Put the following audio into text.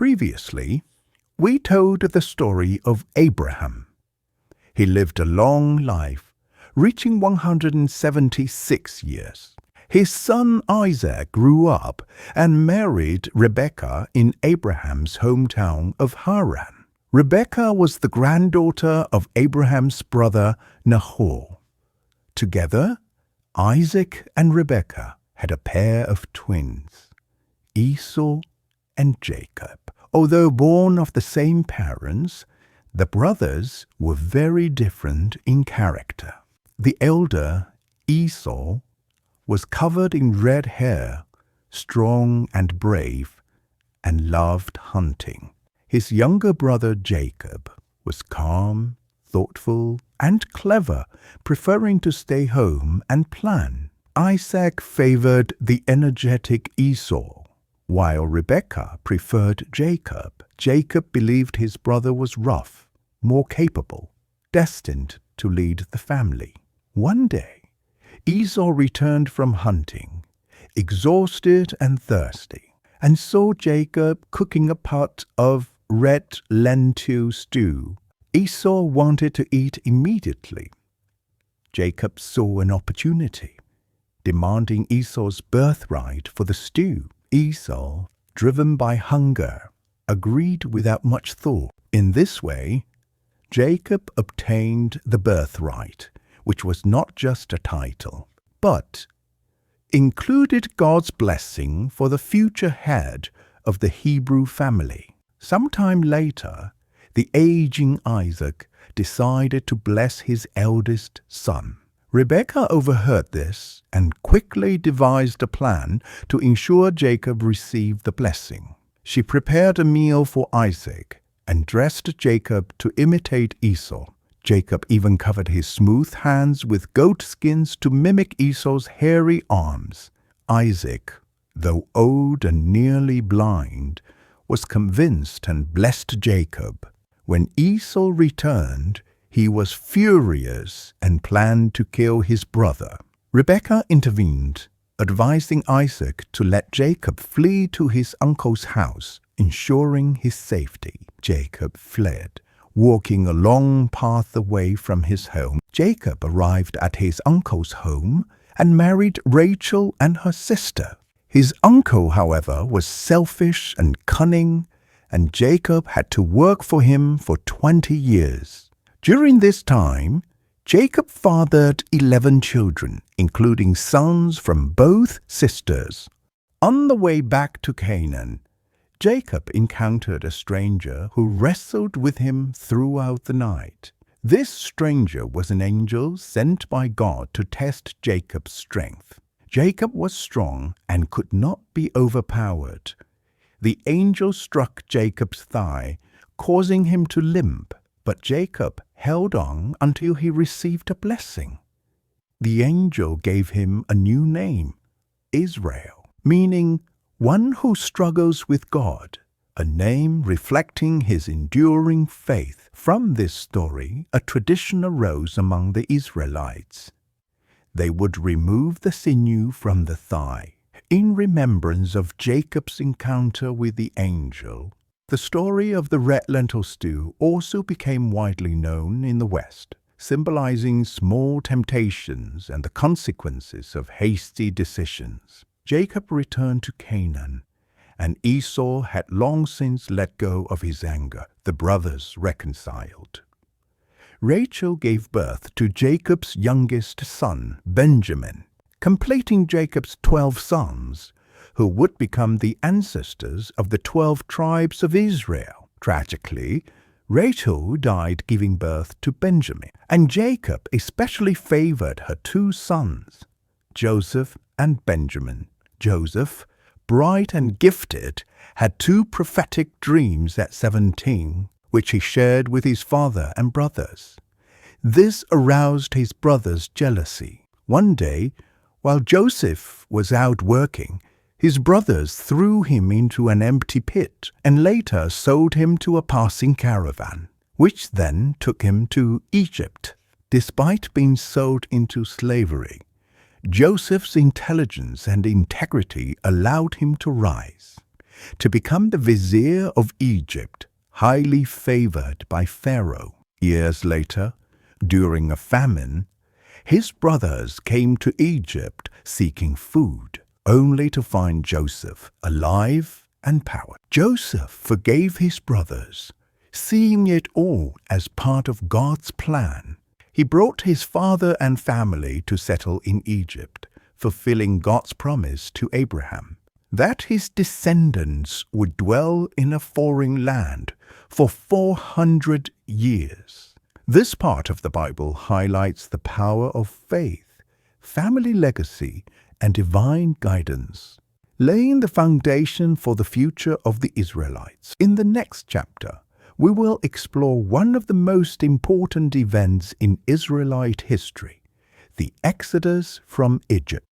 Previously, we told the story of Abraham. He lived a long life, reaching 176 years. His son Isaac grew up and married Rebekah in Abraham's hometown of Haran. Rebekah was the granddaughter of Abraham's brother Nahor. Together, Isaac and Rebekah had a pair of twins, Esau and Jacob. Although born of the same parents, the brothers were very different in character. The elder, Esau, was covered in red hair, strong and brave, and loved hunting. His younger brother Jacob was calm, thoughtful, and clever, preferring to stay home and plan. Isaac favored the energetic Esau, while Rebekah preferred Jacob. Jacob believed his brother was rough, more capable, destined to lead the family. One day, Esau returned from hunting, exhausted and thirsty, and saw Jacob cooking a pot of red lentil stew. Esau wanted to eat immediately. Jacob saw an opportunity, demanding Esau's birthright for the stew. Esau, driven by hunger, agreed without much thought. In this way, Jacob obtained the birthright, which was not just a title, but included God's blessing for the future head of the Hebrew family. Sometime later, the aging Isaac decided to bless his eldest son. Rebekah overheard this and quickly devised a plan to ensure Jacob received the blessing. She prepared a meal for Isaac and dressed Jacob to imitate Esau. Jacob even covered his smooth hands with goat skins to mimic Esau's hairy arms. Isaac, though old and nearly blind, was convinced and blessed Jacob. When Esau returned, he was furious and planned to kill his brother. Rebekah intervened, advising Isaac to let Jacob flee to his uncle's house, ensuring his safety. Jacob fled, walking a long path away from his home. Jacob arrived at his uncle's home and married Rachel and her sister. His uncle, however, was selfish and cunning, and Jacob had to work for him for 20 years. During this time, Jacob fathered 11 children, including sons from both sisters. On the way back to Canaan, Jacob encountered a stranger who wrestled with him throughout the night. This stranger was an angel sent by God to test Jacob's strength. Jacob was strong and could not be overpowered. The angel struck Jacob's thigh, causing him to limp, but Jacob held on until he received a blessing. The angel gave him a new name, Israel, meaning one who struggles with God, a name reflecting his enduring faith. From this story, a tradition arose among the Israelites. They would remove the sinew from the thigh, in remembrance of Jacob's encounter with the angel. The story of the red lentil stew also became widely known in the West, symbolizing small temptations and the consequences of hasty decisions. Jacob returned to Canaan, and Esau had long since let go of his anger. The brothers reconciled. Rachel gave birth to Jacob's youngest son, Benjamin, completing Jacob's 12 sons, who would become the ancestors of the 12 tribes of Israel. Tragically, Rachel died giving birth to Benjamin, and Jacob especially favored her 2 sons, Joseph and Benjamin. Joseph, bright and gifted, had 2 prophetic dreams at 17, which he shared with his father and brothers. This aroused his brothers' jealousy. One day, while Joseph was out working, his brothers threw him into an empty pit and later sold him to a passing caravan, which then took him to Egypt. Despite being sold into slavery, Joseph's intelligence and integrity allowed him to rise. to become the vizier of Egypt, highly favored by Pharaoh. Years later, during a famine, his brothers came to Egypt seeking food, only to find Joseph alive and powerful. Joseph forgave his brothers, seeing it all as part of God's plan. He brought his father and family to settle in Egypt, fulfilling God's promise to Abraham that his descendants would dwell in a foreign land for 400 years. This part of the Bible highlights the power of faith, family legacy, and divine guidance, laying the foundation for the future of the Israelites. In the next chapter, we will explore one of the most important events in Israelite history, the Exodus from Egypt.